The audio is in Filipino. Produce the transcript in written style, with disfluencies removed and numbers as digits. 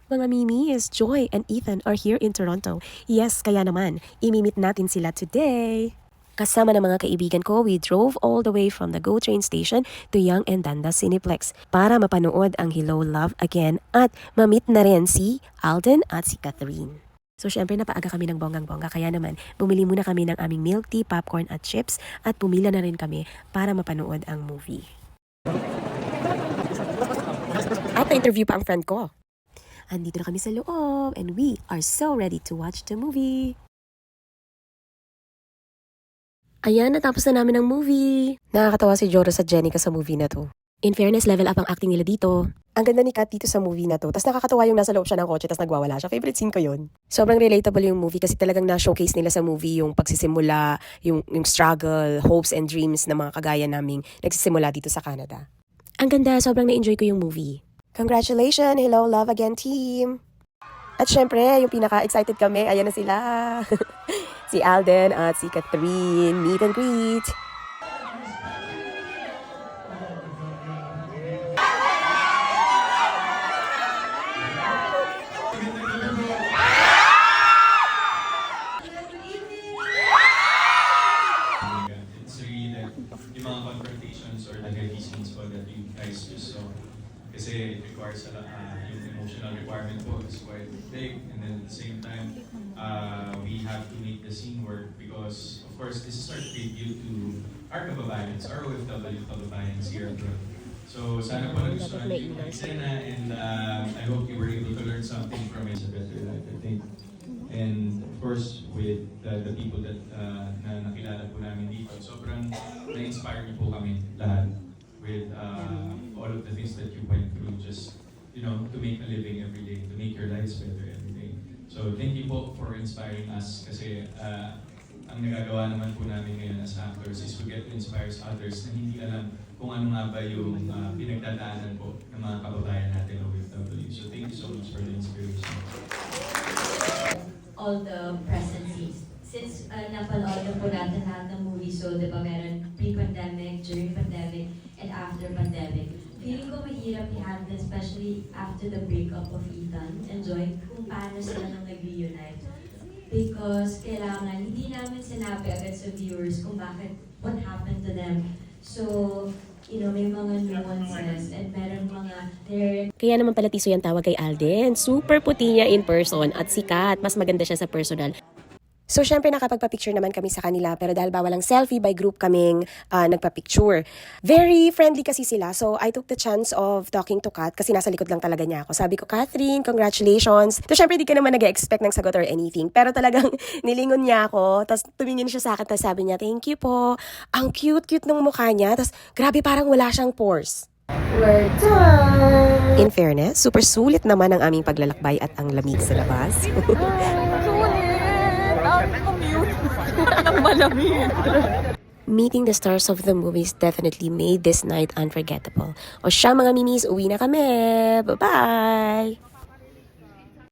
Mga Mimis, Joy and Ethan are here in Toronto. Yes, kaya naman, imimit natin sila today. Kasama ng mga kaibigan ko, we drove all the way from the GO train station to Yonge and Dundas Cineplex para mapanood ang Hello Love Again at mamit na rin si Alden at si Catherine. So syempre napaaga kami ng bonggang-bongga kaya naman bumili muna kami ng aming milk tea, popcorn at chips at pumila na rin kami para mapanood ang movie. At na-interview pa ang friend ko. Andito na kami sa loob and we are so ready to watch the movie. Ayan, natapos na namin ang movie. Nakakatawa si Joros at Jenica sa movie na to. In fairness, level up ang acting nila dito. Ang ganda ni Kat dito sa movie na to. Tapos nakakatawa yung nasa loob siya ng kotse tapos nagwawala siya. Favorite scene ko yun. Sobrang relatable yung movie kasi talagang na-showcase nila sa movie yung pagsisimula, yung struggle, hopes and dreams na mga kagaya naming nagsisimula dito sa Canada. Ang ganda, sobrang na-enjoy ko yung movie. Congratulations! Hello, Love Again team! At syempre, yung pinaka-excited kami, ayan na sila. Si Alden at si Catherine. Meet and greet! It's really like yung mga confrontations or the heavy scenes po that you guys just saw. Kasi it requires yung emotional requirement po is quite big, and then at the same time, we have to make the scene work because, of course, this is our tribute to our kababayans, our OFW kababayans here abroad. So sana po nagustuhan niyo yung eksena, and I hope you were able to learn something from it. It's a better life, I think. And of course, with the people that na nakilala po namin dito, sobrang na-inspire niyo po kami lahat with all of the things that you went through just, you know, to make a living every day, to make your lives better every day. So thank you po for inspiring us kasi ang nagagawa naman po namin ngayon as actors is we get to inspire others na hindi alam kung ano nga ba yung pinagdadaanan po ng mga kababayan natin OFW. So thank you so much for the inspiration. All the present scenes. Since napanood na po natin lahat ng movie, so di ba meron pre-pandemic, during pandemic, and after pandemic. Feeling ko mahirap i-handle, especially after the breakup of Ethan and Joy, kung paano sila nang nag-reunite. Because kailangan, hindi namin sinabi agad sa viewers kung bakit, what happened to them. So, you know, may mga nuances and meron mga Kaya naman pala tiso yung tawag kay Alden. Super puti niya in person at sikat. Mas maganda siya sa personal. So, syempre nakapagpa-picture naman kami sa kanila pero dahil bawal ang selfie, by group kaming nagpa-picture. Very friendly kasi sila. So, I took the chance of talking to Kat kasi nasa likod lang talaga niya ako. Sabi ko, Catherine, congratulations. So, syempre di ka naman nag-expect ng sagot or anything. Pero talagang nilingon niya ako. Tapos tumingin siya sa akin. Tapos sabi niya, thank you po. Ang cute-cute ng mukha niya. Tapos grabe parang wala siyang pores. We're done! In fairness, super sulit naman ang aming paglalakbay at ang lamig sa labas. Meeting the stars of the movies definitely made this night unforgettable. O siya mga mimis, uwi na kami. Bye-bye!